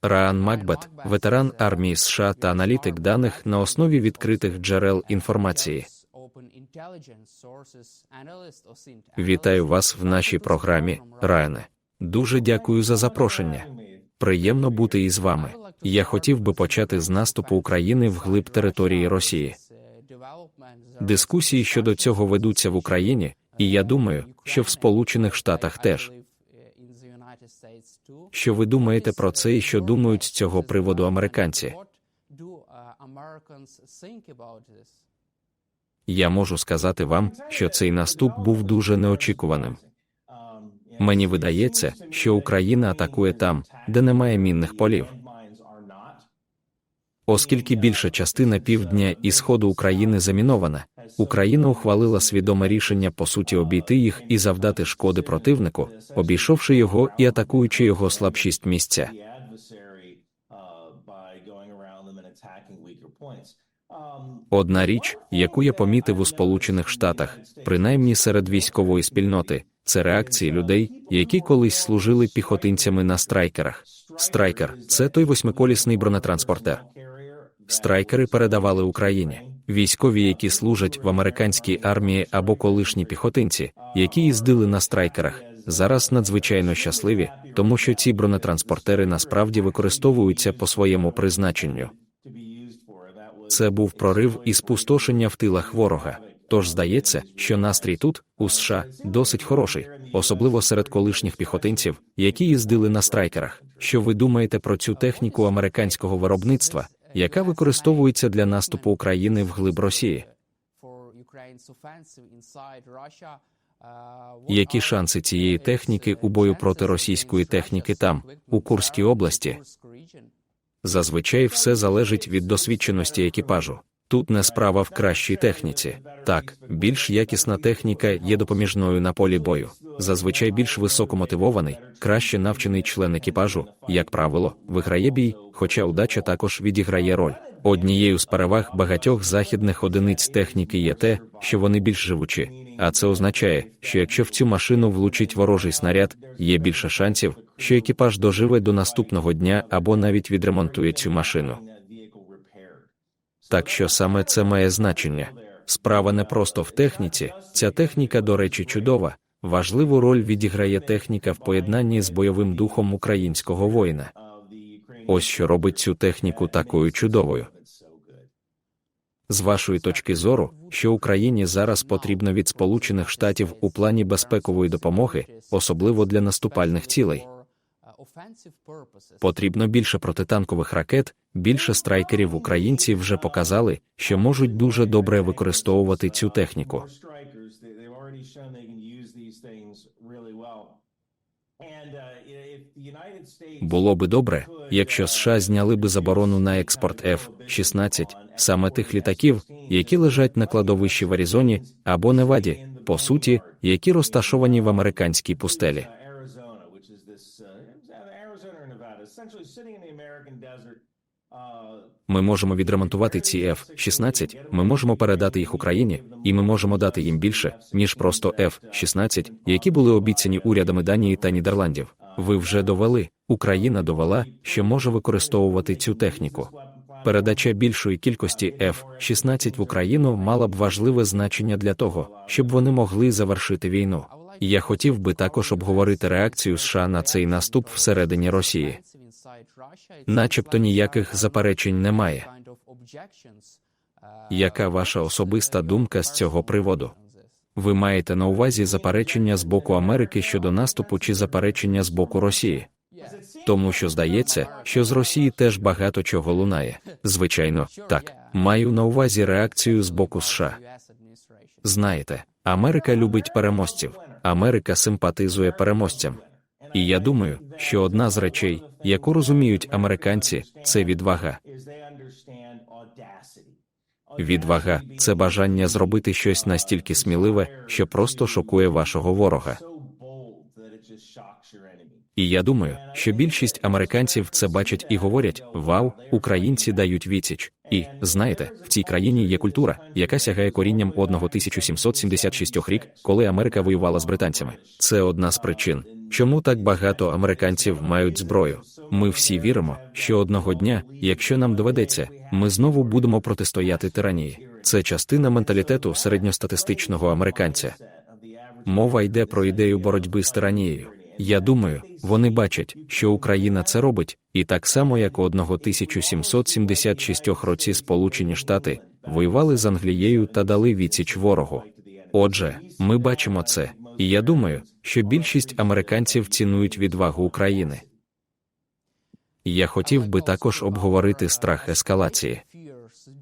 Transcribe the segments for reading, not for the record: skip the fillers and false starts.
Раан Макбет, ветеран армії США та аналітик даних на основі відкритих джерел інформації. Вітаю вас в нашій програмі, Райане. Дуже дякую за запрошення. Приємно бути із вами. Я хотів би почати з наступу України вглиб території Росії. Дискусії щодо цього ведуться в Україні, і я думаю, що в Сполучених Штатах теж. Що ви думаєте про це і що думають з цього приводу американці? Я можу сказати вам, що цей наступ був дуже неочікуваним. Мені видається, що Україна атакує там, де немає мінних полів. Оскільки більша частина півдня і сходу України замінована, Україна ухвалила свідоме рішення по суті обійти їх і завдати шкоди противнику, обійшовши його і атакуючи його слабшість місця. Одна річ, яку я помітив у Сполучених Штатах, принаймні серед військової спільноти, це реакції людей, які колись служили піхотинцями на страйкерах. Страйкер – це той восьмиколісний бронетранспортер. Страйкери передавали Україні. Військові, які служать в американській армії або колишні піхотинці, які їздили на страйкерах, зараз надзвичайно щасливі, тому що ці бронетранспортери насправді використовуються по своєму призначенню. Це був прорив і спустошення в тилах ворога. Тож здається, що настрій тут, у США, досить хороший, особливо серед колишніх піхотинців, які їздили на страйкерах. Що ви думаєте про цю техніку американського виробництва, яка використовується для наступу України вглиб Росії? Які шанси цієї техніки у бою проти російської техніки там, у Курській області? Зазвичай все залежить від досвідченості екіпажу. Тут не справа в кращій техніці. Так, більш якісна техніка є допоміжною на полі бою. Зазвичай більш високомотивований, краще навчений член екіпажу, як правило, виграє бій, хоча удача також відіграє роль. Однією з переваг багатьох західних одиниць техніки є те, що вони більш живучі. А це означає, що якщо в цю машину влучить ворожий снаряд, є більше шансів, що екіпаж доживе до наступного дня або навіть відремонтує цю машину. Так що саме це має значення. Справа не просто в техніці, ця техніка, до речі, чудова. Важливу роль відіграє техніка в поєднанні з бойовим духом українського воїна. Ось що робить цю техніку такою чудовою. З вашої точки зору, що Україні зараз потрібно від Сполучених Штатів у плані безпекової допомоги, особливо для наступальних цілей? Потрібно більше протитанкових ракет, більше страйкерів. Українці вже показали, що можуть дуже добре використовувати цю техніку. Було би добре, якщо США зняли би заборону на експорт F-16, саме тих літаків, які лежать на кладовищі в Аризоні або Неваді, по суті, які розташовані в американській пустелі. Ми можемо відремонтувати ці F-16, ми можемо передати їх Україні, і ми можемо дати їм більше, ніж просто F-16, які були обіцяні урядами Данії та Нідерландів. Ви вже довели, Україна довела, що може використовувати цю техніку. Передача більшої кількості F-16 в Україну мала б важливе значення для того, щоб вони могли завершити війну. Я хотів би також обговорити реакцію США на цей наступ всередині Росії. Начебто ніяких заперечень немає. Яка ваша особиста думка з цього приводу? Ви маєте на увазі заперечення з боку Америки щодо наступу чи заперечення з боку Росії? Тому що здається, що з Росії теж багато чого лунає. Звичайно, так. Маю на увазі реакцію з боку США. Знаєте, Америка любить переможців. Америка симпатизує переможцям. І я думаю, що одна з речей, яку розуміють американці, це відвага. Відвага – це бажання зробити щось настільки сміливе, що просто шокує вашого ворога. І я думаю, що більшість американців це бачать і говорять: «Вау, українці дають відсіч». І, знаєте, в цій країні є культура, яка сягає корінням 1776 рік, коли Америка воювала з британцями. Це одна з причин. Чому так багато американців мають зброю? Ми всі віримо, що одного дня, якщо нам доведеться, ми знову будемо протистояти тиранії. Це частина менталітету середньостатистичного американця. Мова йде про ідею боротьби з тиранією. Я думаю, вони бачать, що Україна це робить, і так само, як у 1776 році Сполучені Штати воювали з Англією та дали відсіч ворогу. Отже, ми бачимо це, і я думаю, що більшість американців цінують відвагу України. Я хотів би також обговорити страх ескалації.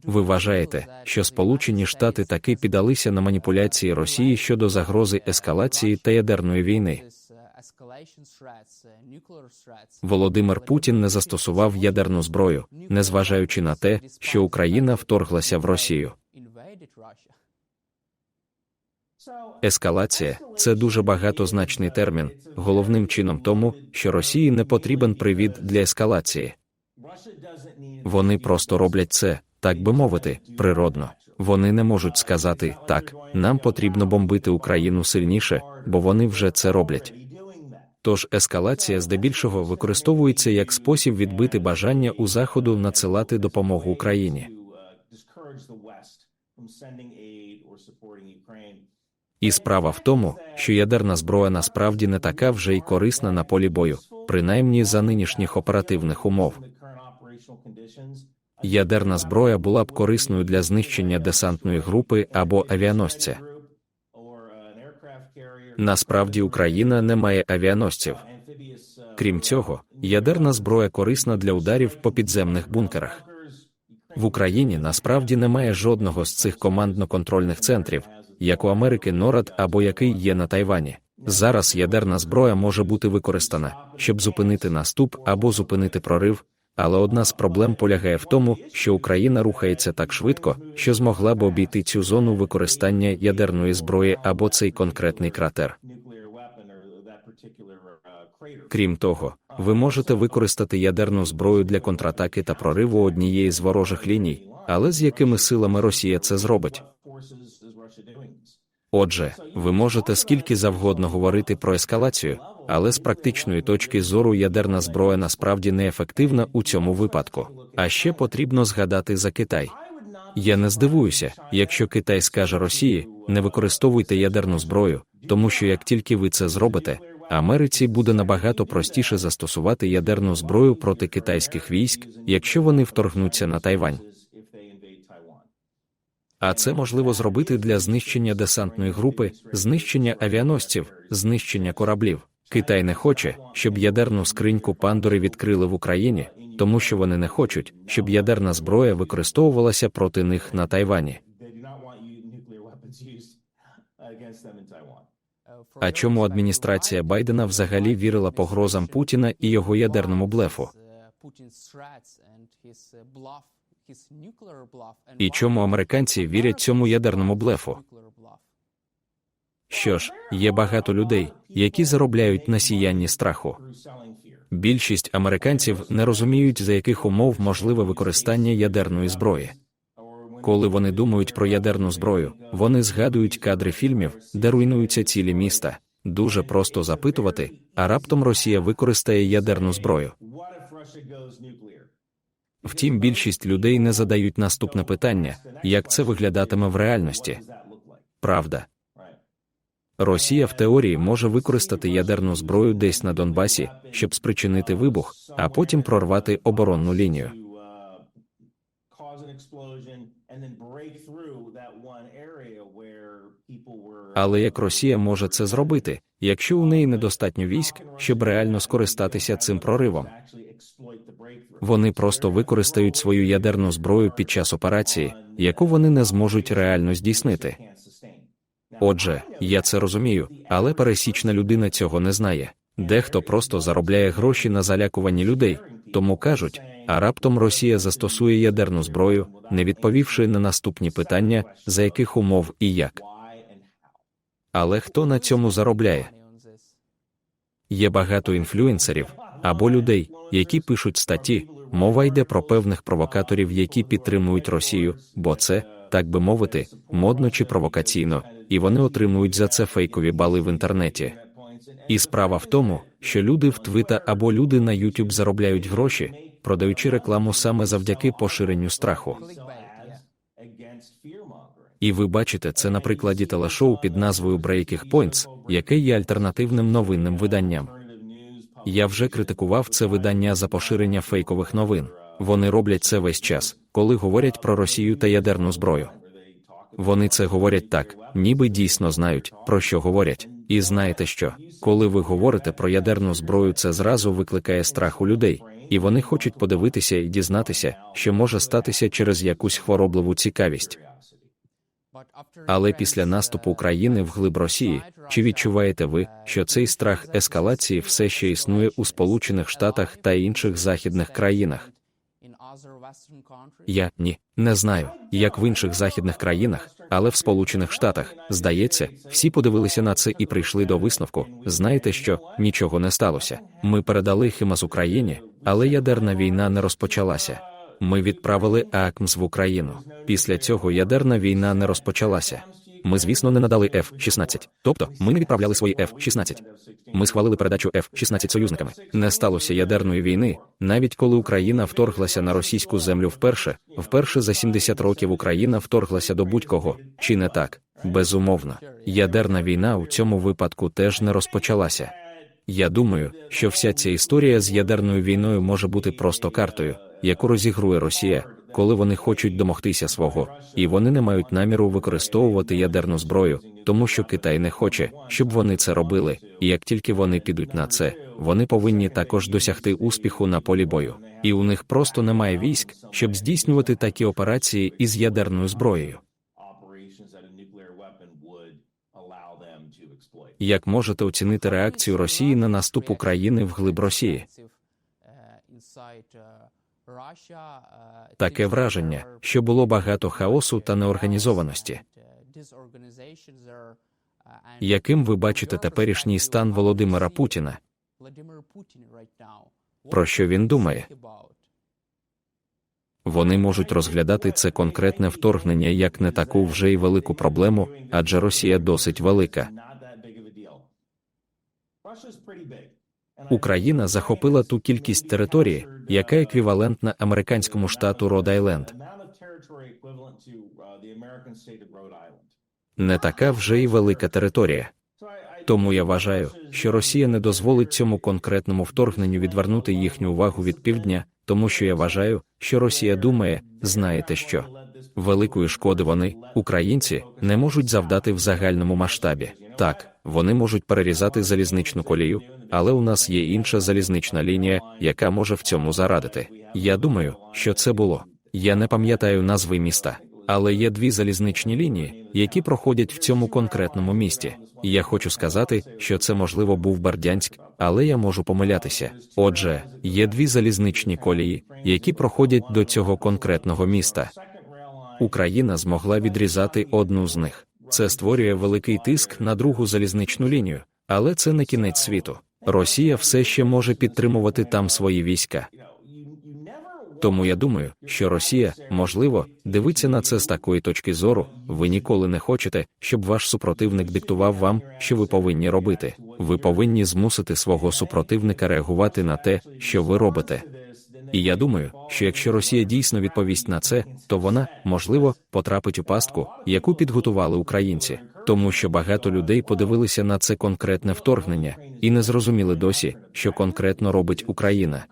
Ви вважаєте, що Сполучені Штати таки піддалися на маніпуляції Росії щодо загрози ескалації та ядерної війни? Володимир Путін не застосував ядерну зброю, незважаючи на те, що Україна вторглася в Росію. Ескалація – це дуже багатозначний термін, головним чином тому, що Росії не потрібен привід для ескалації. Вони просто роблять це, так би мовити, природно. Вони не можуть сказати, так, нам потрібно бомбити Україну сильніше, бо вони вже це роблять. Тож ескалація здебільшого використовується як спосіб відбити бажання у Заходу надсилати допомогу Україні. І справа в тому, що ядерна зброя насправді не така вже й корисна на полі бою, принаймні за нинішніх оперативних умов. Ядерна зброя була б корисною для знищення десантної групи або авіаносця. Насправді Україна не має авіаносців. Крім цього, ядерна зброя корисна для ударів по підземних бункерах. В Україні насправді немає жодного з цих командно-контрольних центрів, як у Америки НОРАД або який є на Тайвані. Зараз ядерна зброя може бути використана, щоб зупинити наступ або зупинити прорив, але одна з проблем полягає в тому, що Україна рухається так швидко, що змогла б обійти цю зону використання ядерної зброї або цей конкретний кратер. Крім того, ви можете використати ядерну зброю для контратаки та прориву однієї з ворожих ліній, але з якими силами Росія це зробить? Отже, ви можете скільки завгодно говорити про ескалацію, але з практичної точки зору ядерна зброя насправді неефективна у цьому випадку. А ще потрібно згадати за Китай. Я не здивуюся, якщо Китай скаже Росії, не використовуйте ядерну зброю, тому що як тільки ви це зробите, Америці буде набагато простіше застосувати ядерну зброю проти китайських військ, якщо вони вторгнуться на Тайвань. А це можливо зробити для знищення десантної групи, знищення авіаносців, знищення кораблів. Китай не хоче, щоб ядерну скриньку Пандори відкрили в Україні, тому що вони не хочуть, щоб ядерна зброя використовувалася проти них на Тайвані. А чому адміністрація Байдена взагалі вірила погрозам Путіна і його ядерному блефу? І чому американці вірять цьому ядерному блефу? Що ж, є багато людей, які заробляють на сіянні страху. Більшість американців не розуміють, за яких умов можливе використання ядерної зброї. Коли вони думають про ядерну зброю, вони згадують кадри фільмів, де руйнуються цілі міста. Дуже просто запитувати, а раптом Росія використає ядерну зброю. Втім, більшість людей не задають наступне питання, як це виглядатиме в реальності. Правда. Росія в теорії може використати ядерну зброю десь на Донбасі, щоб спричинити вибух, а потім прорвати оборонну лінію. Але як Росія може це зробити, якщо у неї недостатньо військ, щоб реально скористатися цим проривом? Вони просто використають свою ядерну зброю під час операції, яку вони не зможуть реально здійснити. Отже, я це розумію, але пересічна людина цього не знає. Дехто просто заробляє гроші на залякуванні людей, тому кажуть, а раптом Росія застосує ядерну зброю, не відповівши на наступні питання, за яких умов і як. Але хто на цьому заробляє? Є багато інфлюенсерів або людей, які пишуть статті, мова йде про певних провокаторів, які підтримують Росію, бо це, так би мовити, модно чи провокаційно, і вони отримують за це фейкові бали в інтернеті. І справа в тому, що люди в Твіта або люди на YouTube заробляють гроші, продаючи рекламу саме завдяки поширенню страху. І ви бачите це на прикладі телешоу під назвою Breaking Points, яке є альтернативним новинним виданням. Я вже критикував це видання за поширення фейкових новин. Вони роблять це весь час, коли говорять про Росію та ядерну зброю. Вони це говорять так, ніби дійсно знають, про що говорять. І знаєте що? Коли ви говорите про ядерну зброю, це зразу викликає страх у людей, і вони хочуть подивитися і дізнатися, що може статися через якусь хворобливу цікавість. Але після наступу України вглиб Росії, чи відчуваєте ви, що цей страх ескалації все ще існує у Сполучених Штатах та інших західних країнах? Я не знаю, як в інших західних країнах, але в Сполучених Штатах, здається, всі подивилися на це і прийшли до висновку, знаєте що, нічого не сталося. Ми передали ХІМАРС Україні, але ядерна війна не розпочалася. Ми відправили АКМС в Україну. Після цього ядерна війна не розпочалася. Ми, звісно, не надали F-16. Тобто, ми не відправляли свої F-16. Ми схвалили передачу F-16 союзниками. Не сталося ядерної війни, навіть коли Україна вторглася на російську землю вперше за 70 років Україна вторглася до будь-кого. Чи не так? Безумовно. Ядерна війна у цьому випадку теж не розпочалася. Я думаю, що вся ця історія з ядерною війною може бути просто картою, яку розігрує Росія, коли вони хочуть домогтися свого, і вони не мають наміру використовувати ядерну зброю, тому що Китай не хоче, щоб вони це робили, і як тільки вони підуть на це, вони повинні також досягти успіху на полі бою. І у них просто немає військ, щоб здійснювати такі операції із ядерною зброєю. Як можете оцінити реакцію Росії на наступ України вглиб Росії? Таке враження, що було багато хаосу та неорганізованості. Яким ви бачите теперішній стан Володимира Путіна? Про що він думає? Вони можуть розглядати це конкретне вторгнення як не таку вже й велику проблему, адже Росія досить велика. Україна захопила ту кількість території, яка еквівалентна американському штату Род-Айленд. Не така вже й велика територія. Тому я вважаю, що Росія не дозволить цьому конкретному вторгненню відвернути їхню увагу від півдня, тому що я вважаю, що Росія думає, знаєте що? Великої шкоди вони, українці, не можуть завдати в загальному масштабі. Так, вони можуть перерізати залізничну колію, але у нас є інша залізнична лінія, яка може в цьому зарадити. Я думаю, що це було. Я не пам'ятаю назви міста, але є дві залізничні лінії, які проходять в цьому конкретному місті. І я хочу сказати, що це, можливо, був Бердянськ, але я можу помилятися. Отже, є дві залізничні колії, які проходять до цього конкретного міста. Україна змогла відрізати одну з них. Це створює великий тиск на другу залізничну лінію, але це не кінець світу. Росія все ще може підтримувати там свої війська. Тому я думаю, що Росія, можливо, дивиться на це з такої точки зору: ви ніколи не хочете, щоб ваш супротивник диктував вам, що ви повинні робити. Ви повинні змусити свого супротивника реагувати на те, що ви робите. І я думаю, що якщо Росія дійсно відповість на це, то вона, можливо, потрапить у пастку, яку підготували українці. Тому що багато людей подивилися на це конкретне вторгнення і не зрозуміли досі, що конкретно робить Україна.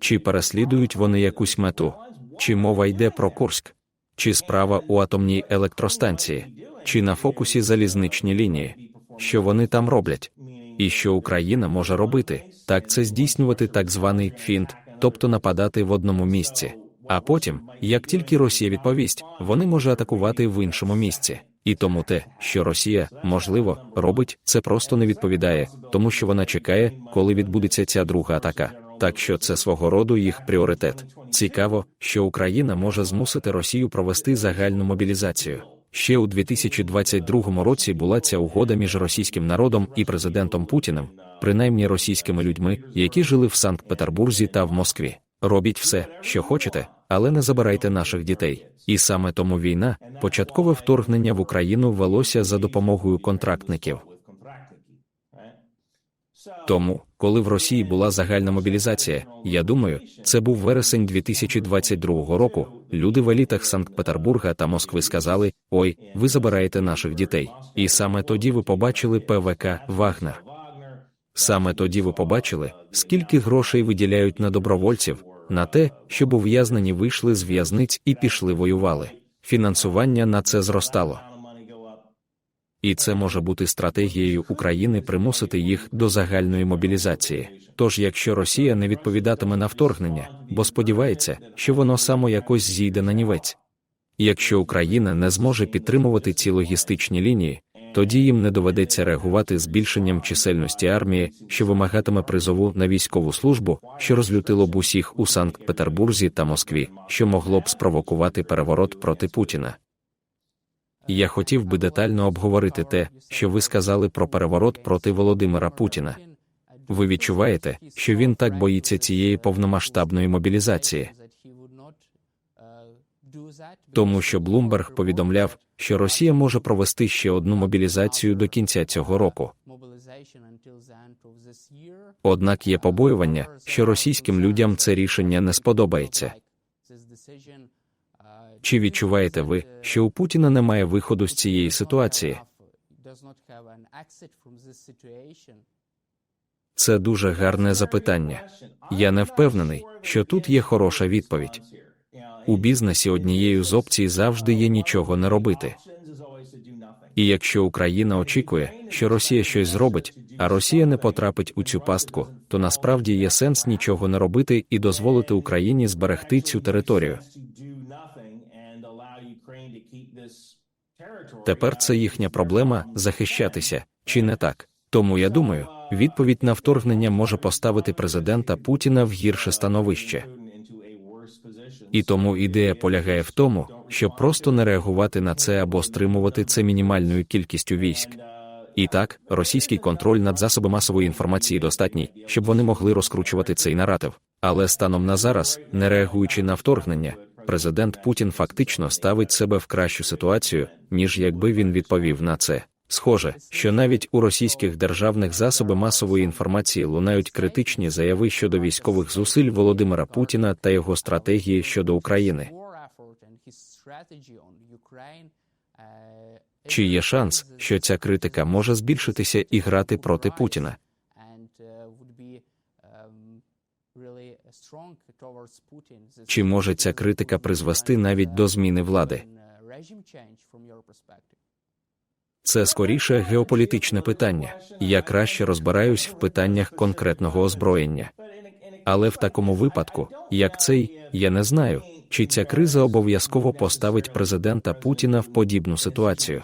Чи переслідують вони якусь мету? Чи мова йде про Курськ? Чи справа у атомній електростанції? Чи на фокусі залізничні лінії? Що вони там роблять? І що Україна може робити? Так це здійснювати так званий фінт, тобто нападати в одному місці. А потім, як тільки Росія відповість, вони можуть атакувати в іншому місці. І тому те, що Росія, можливо, робить, це просто не відповідає, тому що вона чекає, коли відбудеться ця друга атака. Так що це свого роду їх пріоритет. Цікаво, що Україна може змусити Росію провести загальну мобілізацію. Ще у 2022 році була ця угода між російським народом і президентом Путіним, принаймні російськими людьми, які жили в Санкт-Петербурзі та в Москві. Робіть все, що хочете, але не забирайте наших дітей. І саме тому війна, початкове вторгнення в Україну велося за допомогою контрактників. Тому, коли в Росії була загальна мобілізація, я думаю, це був вересень 2022 року, люди в елітах Санкт-Петербурга та Москви сказали: «Ой, ви забираєте наших дітей». І саме тоді ви побачили ПВК «Вагнер». Саме тоді ви побачили, скільки грошей виділяють на добровольців, на те, щоб ув'язнені вийшли з в'язниць і пішли воювали. Фінансування на це зростало. І це може бути стратегією України примусити їх до загальної мобілізації. Тож якщо Росія не відповідатиме на вторгнення, бо сподівається, що воно само якось зійде на нівець. Якщо Україна не зможе підтримувати ці логістичні лінії, тоді їм не доведеться реагувати збільшенням чисельності армії, що вимагатиме призову на військову службу, що розлютило б усіх у Санкт-Петербурзі та Москві, що могло б спровокувати переворот проти Путіна. Я хотів би детально обговорити те, що ви сказали про переворот проти Володимира Путіна. Ви відчуваєте, що він так боїться цієї повномасштабної мобілізації? Тому що Блумберг повідомляв, що Росія може провести ще одну мобілізацію до кінця цього року. Однак є побоювання, що російським людям це рішення не сподобається. Чи відчуваєте ви, що у Путіна немає виходу з цієї ситуації? Це дуже гарне запитання. Я не впевнений, що тут є хороша відповідь. У бізнесі однією з опцій завжди є нічого не робити. І якщо Україна очікує, що Росія щось зробить, а Росія не потрапить у цю пастку, то насправді є сенс нічого не робити і дозволити Україні зберегти цю територію. Тепер це їхня проблема – захищатися, чи не так? Тому я думаю, відповідь на вторгнення може поставити президента Путіна в гірше становище. І тому ідея полягає в тому, щоб просто не реагувати на це або стримувати це мінімальною кількістю військ. І так, російський контроль над засобами масової інформації достатній, щоб вони могли розкручувати цей наратив. Але станом на зараз, не реагуючи на вторгнення, президент Путін фактично ставить себе в кращу ситуацію, ніж якби він відповів на це. Схоже, що навіть у російських державних засобах масової інформації лунають критичні заяви щодо військових зусиль Володимира Путіна та його стратегії щодо України. Чи є шанс, що ця критика може збільшитися і грати проти Путіна? Чи може ця критика призвести навіть до зміни влади? Це скоріше геополітичне питання. Я краще розбираюсь в питаннях конкретного озброєння. Але в такому випадку, як цей, я не знаю, чи ця криза обов'язково поставить президента Путіна в подібну ситуацію.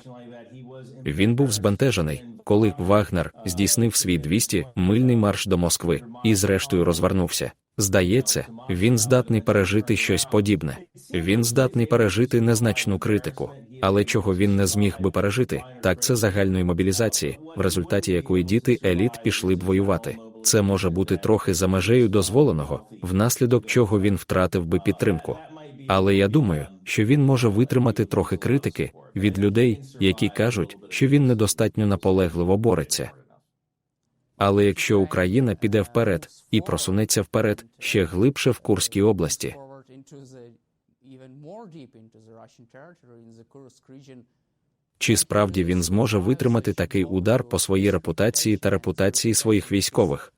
Він був збентежений, коли Вагнер здійснив свій 200-мильний марш до Москви і зрештою розвернувся. Здається, він здатний пережити щось подібне. Він здатний пережити незначну критику. Але чого він не зміг би пережити, так це загальної мобілізації, в результаті якої діти еліт пішли б воювати. Це може бути трохи за межею дозволеного, внаслідок чого він втратив би підтримку. Але я думаю, що він може витримати трохи критики від людей, які кажуть, що він недостатньо наполегливо бореться. Але якщо Україна піде вперед і просунеться вперед ще глибше в Курській області, чи справді він зможе витримати такий удар по своїй репутації та репутації своїх військових?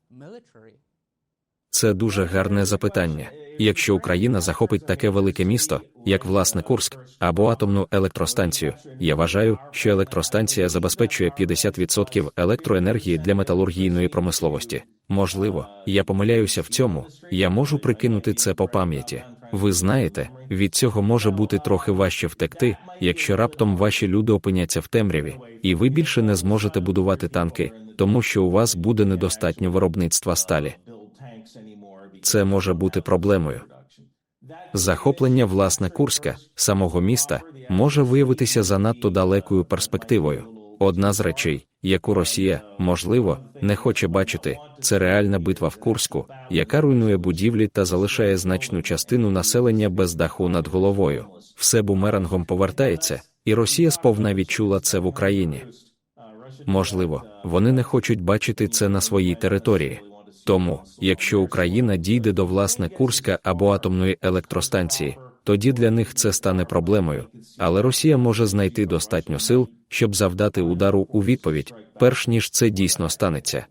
Це дуже гарне запитання. Якщо Україна захопить таке велике місто, як власне Курськ, або атомну електростанцію, я вважаю, що електростанція забезпечує 50% електроенергії для металургійної промисловості. Можливо, я помиляюся в цьому, я можу прикинути це по пам'яті. Ви знаєте, від цього може бути трохи важче втекти, якщо раптом ваші люди опиняться в темряві, і ви більше не зможете будувати танки, тому що у вас буде недостатньо виробництва сталі. Це може бути проблемою. Захоплення власне Курська, самого міста, може виявитися занадто далекою перспективою. Одна з речей, яку Росія, можливо, не хоче бачити, це реальна битва в Курську, яка руйнує будівлі та залишає значну частину населення без даху над головою. Все бумерангом повертається, і Росія сповна відчула це в Україні. Можливо, вони не хочуть бачити це на своїй території. Тому, якщо Україна дійде до власне Курська або атомної електростанції, тоді для них це стане проблемою, але Росія може знайти достатньо сил, щоб завдати удару у відповідь, перш ніж це дійсно станеться.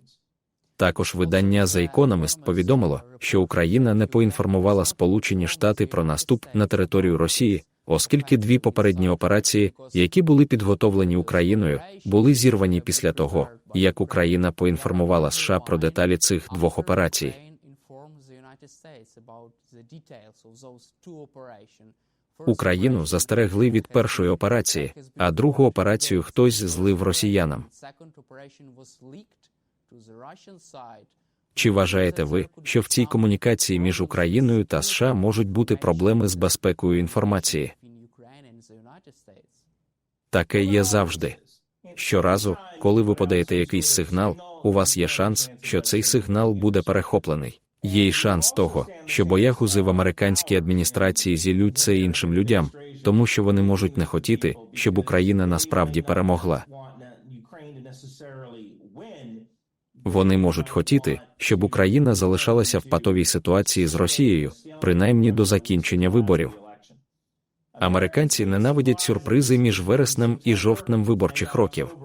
Також видання The Economist повідомило, що Україна не поінформувала Сполучені Штати про наступ на територію Росії, оскільки дві попередні операції, які були підготовлені Україною, були зірвані після того, як Україна поінформувала США про деталі цих двох операцій. Україну застерегли від першої операції, а другу операцію хтось злив росіянам. Чи вважаєте ви, що в цій комунікації між Україною та США можуть бути проблеми з безпекою інформації? Таке є завжди. Щоразу, коли ви подаєте якийсь сигнал, у вас є шанс, що цей сигнал буде перехоплений. Є й шанс того, що боягузи в американській адміністрації зілють це іншим людям, тому що вони можуть не хотіти, щоб Україна насправді перемогла. Вони можуть хотіти, щоб Україна залишалася в патовій ситуації з Росією, принаймні до закінчення виборів. Американці ненавидять сюрпризи між вереснем і жовтнем виборчих років.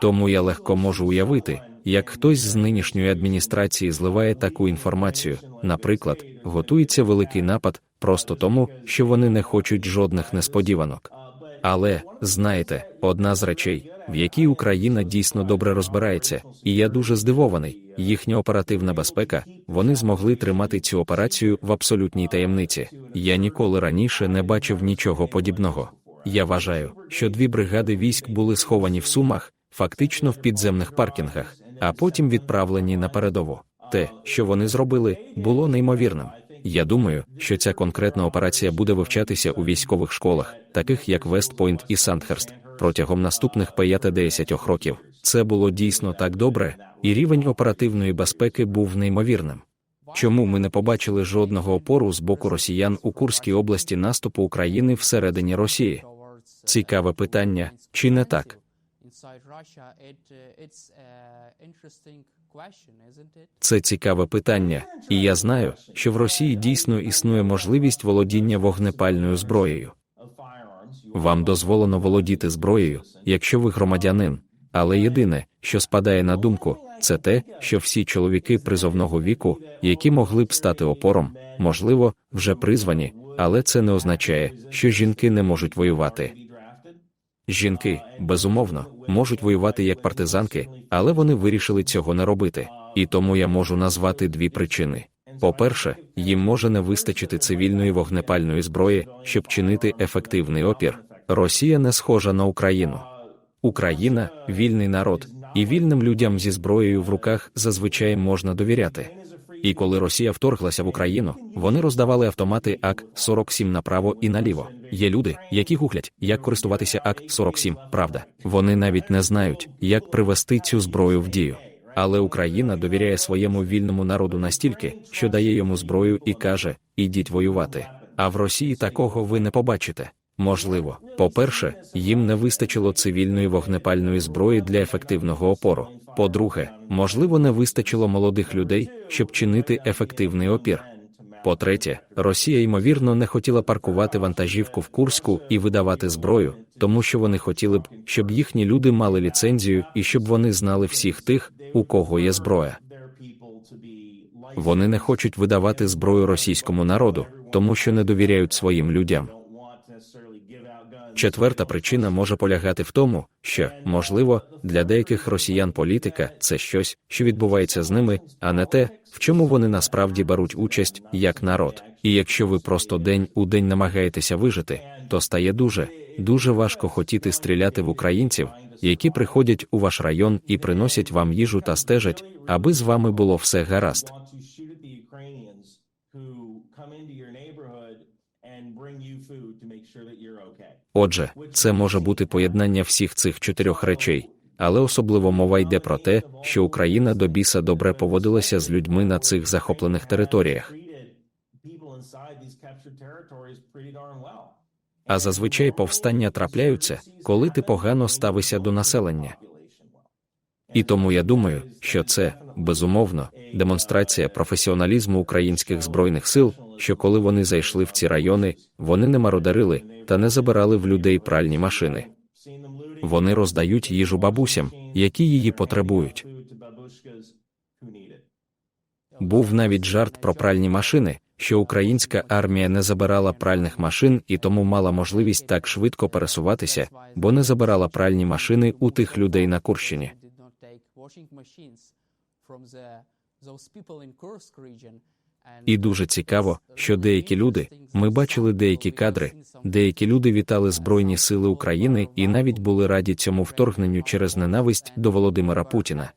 Тому я легко можу уявити, як хтось з нинішньої адміністрації зливає таку інформацію, наприклад, готується великий напад, просто тому, що вони не хочуть жодних несподіванок. Але, знаєте, одна з речей, в якій Україна дійсно добре розбирається, і я дуже здивований, їхня оперативна безпека, вони змогли тримати цю операцію в абсолютній таємниці. Я ніколи раніше не бачив нічого подібного. Я вважаю, що дві бригади військ були сховані в Сумах, фактично в підземних паркінгах, а потім відправлені на передову. Те, що вони зробили, було неймовірним. Я думаю, що ця конкретна операція буде вивчатися у військових школах, таких як Вест-Пойнт і Сандхерст, протягом наступних 5-10 років. Це було дійсно так добре, і рівень оперативної безпеки був неймовірним. Чому ми не побачили жодного опору з боку росіян у Курській області наступу України всередині Росії? Цікаве питання, чи не так? Це цікаве питання, і я знаю, що в Росії дійсно існує можливість володіння вогнепальною зброєю. Вам дозволено володіти зброєю, якщо ви громадянин, але єдине, що спадає на думку, це те, що всі чоловіки призовного віку, які могли б стати опором, можливо, вже призвані, але це не означає, що жінки не можуть воювати. Жінки, безумовно, можуть воювати як партизанки, але вони вирішили цього не робити. І тому я можу назвати дві причини. По-перше, їм може не вистачити цивільної вогнепальної зброї, щоб чинити ефективний опір. Росія не схожа на Україну. Україна – вільний народ, і вільним людям зі зброєю в руках зазвичай можна довіряти. І коли Росія вторглася в Україну, вони роздавали автомати АК-47 направо і наліво. Є люди, які гуглять, як користуватися АК-47, правда. Вони навіть не знають, як привести цю зброю в дію. Але Україна довіряє своєму вільному народу настільки, що дає йому зброю і каже, ідіть воювати. А в Росії такого ви не побачите. Можливо, по-перше, їм не вистачило цивільної вогнепальної зброї для ефективного опору. По-друге, можливо, не вистачило молодих людей, щоб чинити ефективний опір. По-третє, Росія, ймовірно, не хотіла паркувати вантажівку в Курську і видавати зброю, тому що вони хотіли б, щоб їхні люди мали ліцензію і щоб вони знали всіх тих, у кого є зброя. Вони не хочуть видавати зброю російському народу, тому що не довіряють своїм людям. Четверта причина може полягати в тому, що, можливо, для деяких росіян політика – це щось, що відбувається з ними, а не те, в чому вони насправді беруть участь, як народ. І якщо ви просто день у день намагаєтеся вижити, то стає дуже важко хотіти стріляти в українців, які приходять у ваш район і приносять вам їжу та стежать, аби з вами було все гаразд. Отже, це може бути поєднання всіх цих чотирьох речей, але особливо мова йде про те, що Україна до біса добре поводилася з людьми на цих захоплених територіях. А зазвичай повстання трапляються, коли ти погано ставишся до населення. І тому я думаю, що це, безумовно, демонстрація професіоналізму українських Збройних сил, що коли вони зайшли в ці райони, вони не мародерили та не забирали в людей пральні машини. Вони роздають їжу бабусям, які її потребують. Був навіть жарт про пральні машини, що українська армія не забирала пральних машин і тому мала можливість так швидко пересуватися, бо не забирала пральні машини у тих людей на Курщині. І дуже цікаво, що деякі люди, ми бачили деякі кадри, деякі люди вітали Збройні сили України і навіть були раді цьому вторгненню через ненависть до Володимира Путіна.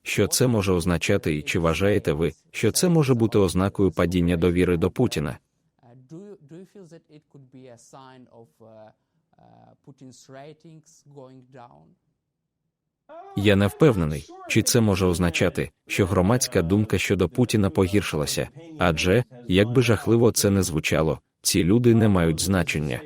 Що це може означати і чи вважаєте ви, що це може бути ознакою падіння довіри до Путіна? Я не впевнений, чи це може означати, що громадська думка щодо Путіна погіршилася, адже, як би жахливо це не звучало, ці люди не мають значення.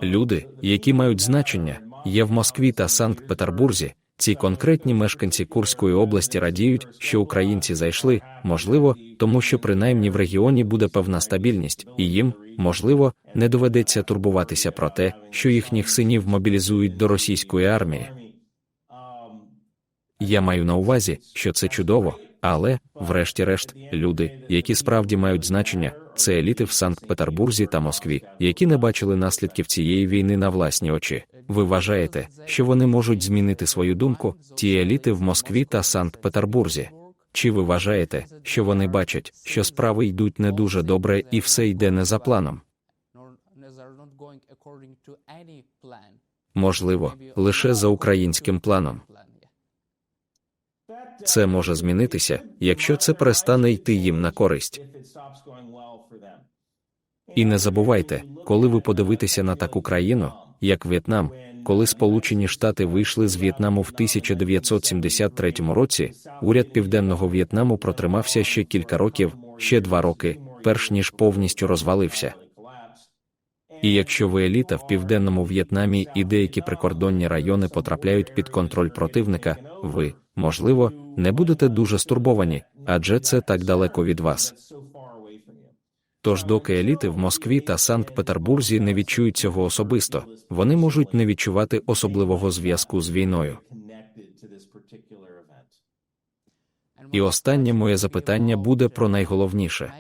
Люди, які мають значення, є в Москві та Санкт-Петербурзі. Ці конкретні мешканці Курської області радіють, що українці зайшли, можливо, тому що принаймні в регіоні буде певна стабільність, і їм, можливо, не доведеться турбуватися про те, що їхніх синів мобілізують до російської армії. Я маю на увазі, що це чудово, але, врешті-решт, люди, які справді мають значення, це еліти в Санкт-Петербурзі та Москві, які не бачили наслідків цієї війни на власні очі. Ви вважаєте, що вони можуть змінити свою думку, ті еліти в Москві та Санкт-Петербурзі? Чи ви вважаєте, що вони бачать, що справи йдуть не дуже добре і все йде не за планом? Можливо, лише за українським планом. Це може змінитися, якщо це перестане йти їм на користь. І не забувайте, коли ви подивитеся на таку країну, як В'єтнам, коли Сполучені Штати вийшли з В'єтнаму в 1973 році, уряд Південного В'єтнаму протримався ще кілька років, ще 2 роки, перш ніж повністю розвалився. І якщо ви еліта в Південному В'єтнамі і деякі прикордонні райони потрапляють під контроль противника, ви, можливо, не будете дуже стурбовані, адже це так далеко від вас. Тож доки еліти в Москві та Санкт-Петербурзі не відчують цього особисто, вони можуть не відчувати особливого зв'язку з війною. І останнє моє запитання буде про найголовніше.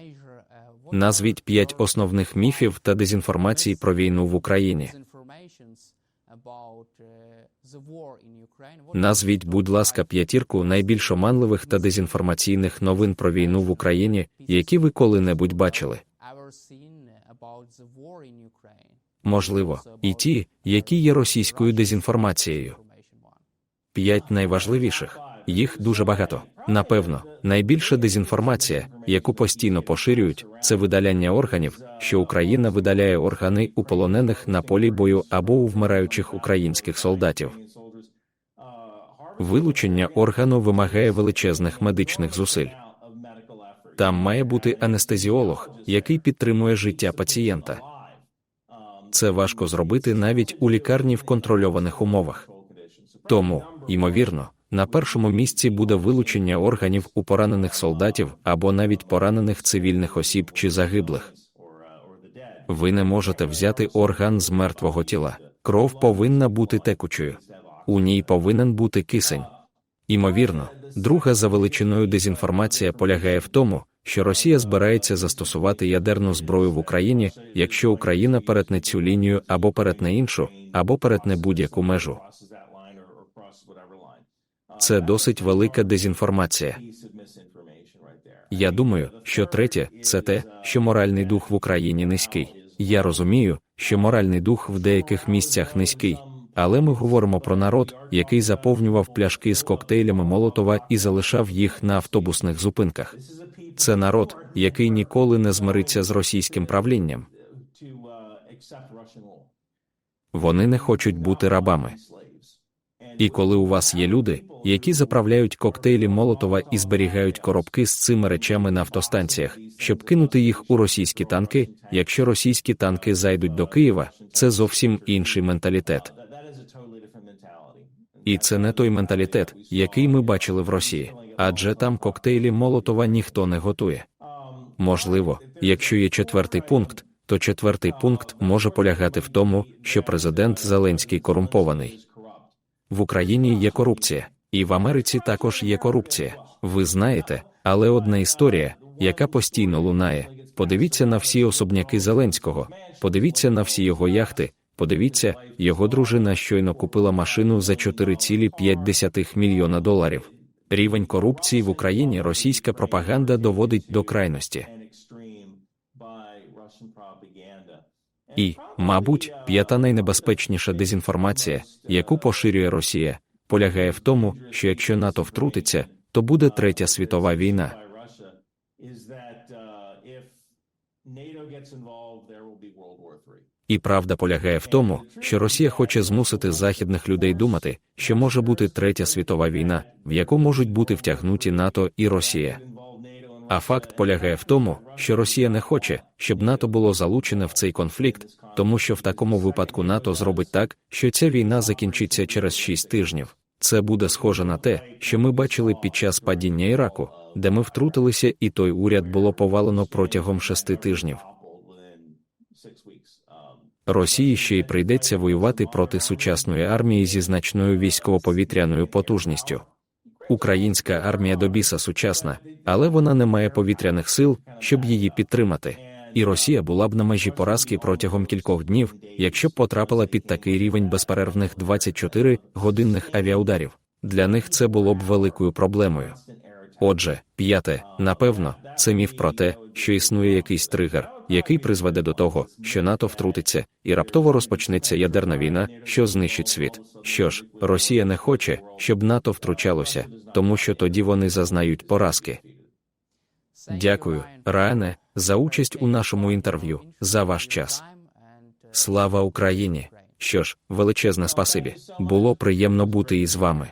Назвіть 5 основних міфів та дезінформацій про війну в Україні. Назвіть, будь ласка, 5 найбільш оманливих та дезінформаційних новин про війну в Україні, які ви коли-небудь бачили. Можливо, і ті, які є російською дезінформацією. 5 найважливіших. Їх дуже багато. Напевно, найбільша дезінформація, яку постійно поширюють, це видаляння органів, що Україна видаляє органи у полонених на полі бою або у вмираючих українських солдатів. Вилучення органу вимагає величезних медичних зусиль. Там має бути анестезіолог, який підтримує життя пацієнта. Це важко зробити навіть у лікарні в контрольованих умовах. Тому, ймовірно, на першому місці буде вилучення органів у поранених солдатів або навіть поранених цивільних осіб чи загиблих. Ви не можете взяти орган з мертвого тіла. Кров повинна бути текучою. У ній повинен бути кисень. Ймовірно, друга за величиною дезінформація полягає в тому, що Росія збирається застосувати ядерну зброю в Україні, якщо Україна перетне цю лінію або перетне іншу, або перетне будь-яку межу. Це досить велика дезінформація. Я думаю, що третє – це те, що моральний дух в Україні низький. Я розумію, що моральний дух в деяких місцях низький, але ми говоримо про народ, який заповнював пляшки з коктейлями Молотова і залишав їх на автобусних зупинках. Це народ, який ніколи не змириться з російським правлінням. Вони не хочуть бути рабами. І коли у вас є люди, які заправляють коктейлі Молотова і зберігають коробки з цими речами на автостанціях, щоб кинути їх у російські танки, якщо російські танки зайдуть до Києва, це зовсім інший менталітет. І це не той менталітет, який ми бачили в Росії, адже там коктейлі Молотова ніхто не готує. Можливо, якщо є четвертий пункт, то четвертий пункт може полягати в тому, що президент Зеленський корумпований. В Україні є корупція, і в Америці також є корупція. Ви знаєте, але одна історія, яка постійно лунає. Подивіться на всі особняки Зеленського, подивіться на всі його яхти, подивіться, його дружина щойно купила машину за $4,5 мільйона. Рівень корупції в Україні російська пропаганда доводить до крайності. І, мабуть, п'ята найнебезпечніша дезінформація, яку поширює Росія, полягає в тому, що якщо НАТО втрутиться, то буде Третя світова війна. І правда полягає в тому, що Росія хоче змусити західних людей думати, що може бути Третя світова війна, в яку можуть бути втягнуті НАТО і Росія. А факт полягає в тому, що Росія не хоче, щоб НАТО було залучене в цей конфлікт, тому що в такому випадку НАТО зробить так, що ця війна закінчиться через 6 тижнів. Це буде схоже на те, що ми бачили під час падіння Іраку, де ми втрутилися і той уряд було повалено протягом 6 тижнів. Росії ще й прийдеться воювати проти сучасної армії зі значною військово-повітряною потужністю. Українська армія до біса сучасна, але вона не має повітряних сил, щоб її підтримати. І Росія була б на межі поразки протягом кількох днів, якщо б потрапила під такий рівень безперервних 24-годинних авіаударів. Для них це було б великою проблемою. Отже, п'яте, напевно, це міф про те, що існує якийсь тригер, який призведе до того, що НАТО втрутиться, і раптово розпочнеться ядерна війна, що знищить світ. Що ж, Росія не хоче, щоб НАТО втручалося, тому що тоді вони зазнають поразки. Дякую, Райане, за участь у нашому інтерв'ю, за ваш час. Слава Україні! Що ж, величезне спасибі. Було приємно бути із вами.